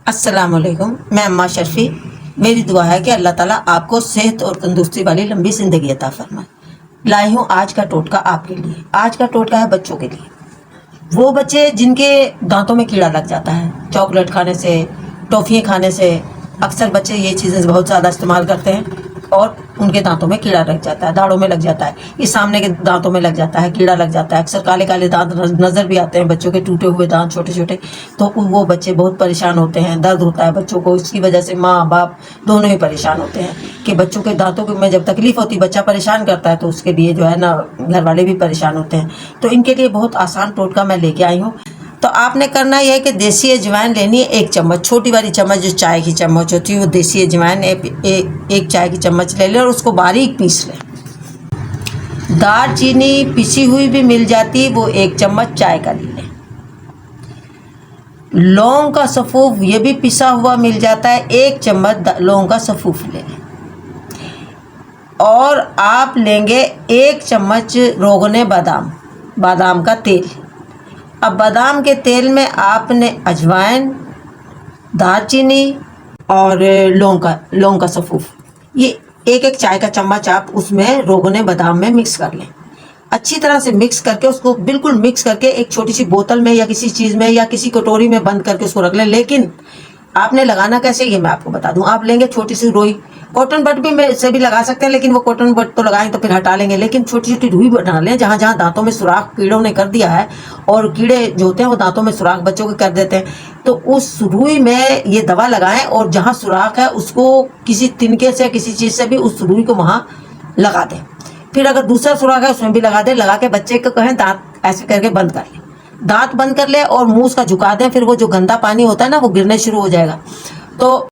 السلام علیکم، میں اماں شرفی۔ میری دعا ہے کہ اللہ تعالیٰ آپ کو صحت اور تندرستی والی لمبی زندگی عطا فرمائے۔ لائی ہوں آج کا ٹوٹکا آپ کے لیے۔ آج کا ٹوٹکا ہے بچوں کے لیے۔ وہ بچے جن کے دانتوں میں کیڑا لگ جاتا ہے چاکلیٹ کھانے سے، ٹافیاں کھانے سے، اکثر بچے یہ چیزیں بہت زیادہ استعمال کرتے ہیں اور ان کے دانتوں میں کیڑا لگ جاتا ہے، داڑھوں میں لگ جاتا ہے، یہ سامنے کے دانتوں میں لگ جاتا ہے، کیڑا لگ جاتا ہے، اکثر کالے کالے دانت نظر بھی آتے ہیں بچوں کے، ٹوٹے ہوئے دانت چھوٹے چھوٹے۔ تو وہ بچے بہت پریشان ہوتے ہیں، درد ہوتا ہے بچوں کو، اس کی وجہ سے ماں باپ دونوں ہی پریشان ہوتے ہیں کہ بچوں کے دانتوں میں جب تکلیف ہوتی، بچہ پریشان کرتا ہے تو اس کے لیے جو ہے نا گھر والے بھی پریشان ہوتے ہیں۔ تو ان کے لیے بہت آسان ٹوٹکا میں لے کے آئی ہوں۔ تو آپ نے کرنا یہ ہے کہ دیسی اجوائن لینی ہے 1 چمچ، چھوٹی والی چمچ جو چائے کی چمچ ہوتی ہے وہ دیسی اجوائن 1 چائے کی چمچ لے لیں اور اس کو باریک پیس لیں۔ دار چینی پسی ہوئی بھی مل جاتی، وہ 1 چمچ چائے کا لے لیں۔ لونگ کا سفوف یہ بھی پسا ہوا مل جاتا ہے، 1 چمچ لونگ کا سفوف لے لیں۔ اور آپ لیں گے 1 چمچ روغن بادام کا تیل۔ اب بادام کے تیل میں آپ نے اجوائن، دار چینی اور لونگ کا سفوف، یہ 1 چائے کا چمچ آپ اس میں روغن بادام میں مکس کر لیں۔ اچھی طرح سے مکس کر کے اس کو بالکل مکس کر کے ایک چھوٹی سی بوتل میں یا کسی چیز میں یا کسی کٹوری میں بند کر کے اس کو رکھ لیں۔ لیکن آپ نے لگانا کیسے یہ میں آپ کو بتا دوں۔ آپ لیں گے چھوٹی سی روئی، کاٹن بڈ بھی سے بھی لگا سکتے ہیں، لیکن وہ کاٹن بڈ تو لگائیں تو پھر ہٹا لیں گے، لیکن چھوٹی چھوٹی روئی بنا لیں جہاں جہاں دانتوں میں سوراخ کیڑوں نے کر دیا ہے، اور کیڑے جو ہوتے ہیں وہ دانتوں میں سوراخ بچوں کے کر دیتے ہیں، تو اس روئی میں یہ دوا لگائیں اور جہاں سوراخ ہے اس کو کسی تنکے سے کسی چیز سے بھی اس روئی کو وہاں لگا دیں۔ پھر اگر دوسرا سوراخ ہے اس میں بھی لگا دیں، لگا کے بچے کو کہیں دانت ایسے کر کے بند کر لیں، دانت بند کر لیں اور منہ اس کا جھکا دیں۔ پھر وہ جو گندا پانی ہوتا ہے نا وہ گرنے شروع ہو جائے گا، تو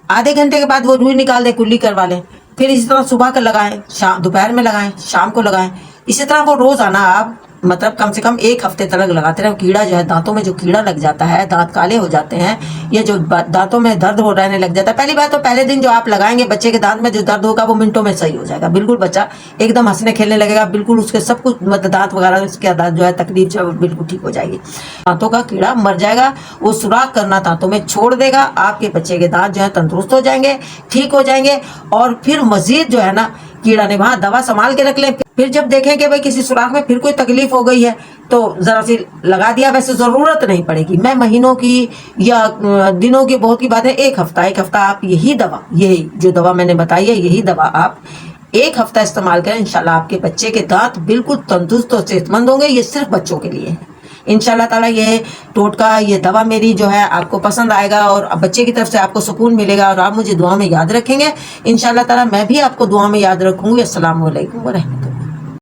آدھے گھنٹے کے بعد وہ روئی نکال دیں، کلی کروا لیں۔ پھر اسی طرح صبح کا لگائیں، دوپہر میں لگائیں، شام کو لگائیں۔ اسی طرح وہ روزانہ آپ مطلب کم سے کم 1 ہفتے تک لگاتے رہیں۔ کیڑا جو ہے دانتوں میں جو کیڑا لگ جاتا ہے، دانت کالے ہو جاتے ہیں، یا جو دانتوں میں درد ہو رہنے لگ جاتا ہے، پہلی بات تو پہلے دن جو آپ لگائیں گے بچے کے دانت میں جو درد ہوگا وہ منٹوں میں صحیح ہو جائے گا، بالکل بچہ ایک دم ہنسنے کھیلنے لگے گا، بالکل اس کے سب کچھ دانت وغیرہ اس کے جو ہے تکلیف جو ہے بالکل ٹھیک ہو جائے گی، دانتوں کا کیڑا مر جائے گا، وہ سوراخ کرنا دانتوں میں چھوڑ دے گا، آپ کے بچے کے دانت جو ہے تندرست ہو جائیں گے، ٹھیک ہو جائیں گے۔ اور پھر مزید جو ہے نا کیڑا نے وہاں دوا سنبھال کے رکھ لیں۔ پھر جب دیکھیں کہ بھائی کسی سوراخ میں پھر کوئی تکلیف ہو گئی ہے تو ذرا سی لگا دیا، ویسے ضرورت نہیں پڑے گی۔ میں مہینوں کی یا دنوں کی بہت کی بات ہے، 1 ہفتہ آپ یہی جو دوا میں نے بتائی ہے، یہی دوا آپ 1 ہفتہ استعمال کریں، انشاءاللہ آپ کے بچے کے دانت بالکل تندرست اور صحت مند ہوں گے۔ یہ صرف بچوں کے لیے ہے۔ انشاءاللہ تعالیٰ یہ ٹوٹکا، یہ دوا میری جو ہے آپ کو پسند آئے گا اور بچے کی طرف سے آپ کو سکون ملے گا، اور آپ مجھے دعا میں یاد رکھیں گے۔ انشاءاللہ تعالیٰ میں بھی آپ کو دعا میں یاد رکھوں گی۔ السلام علیکم ورحمۃ اللہ۔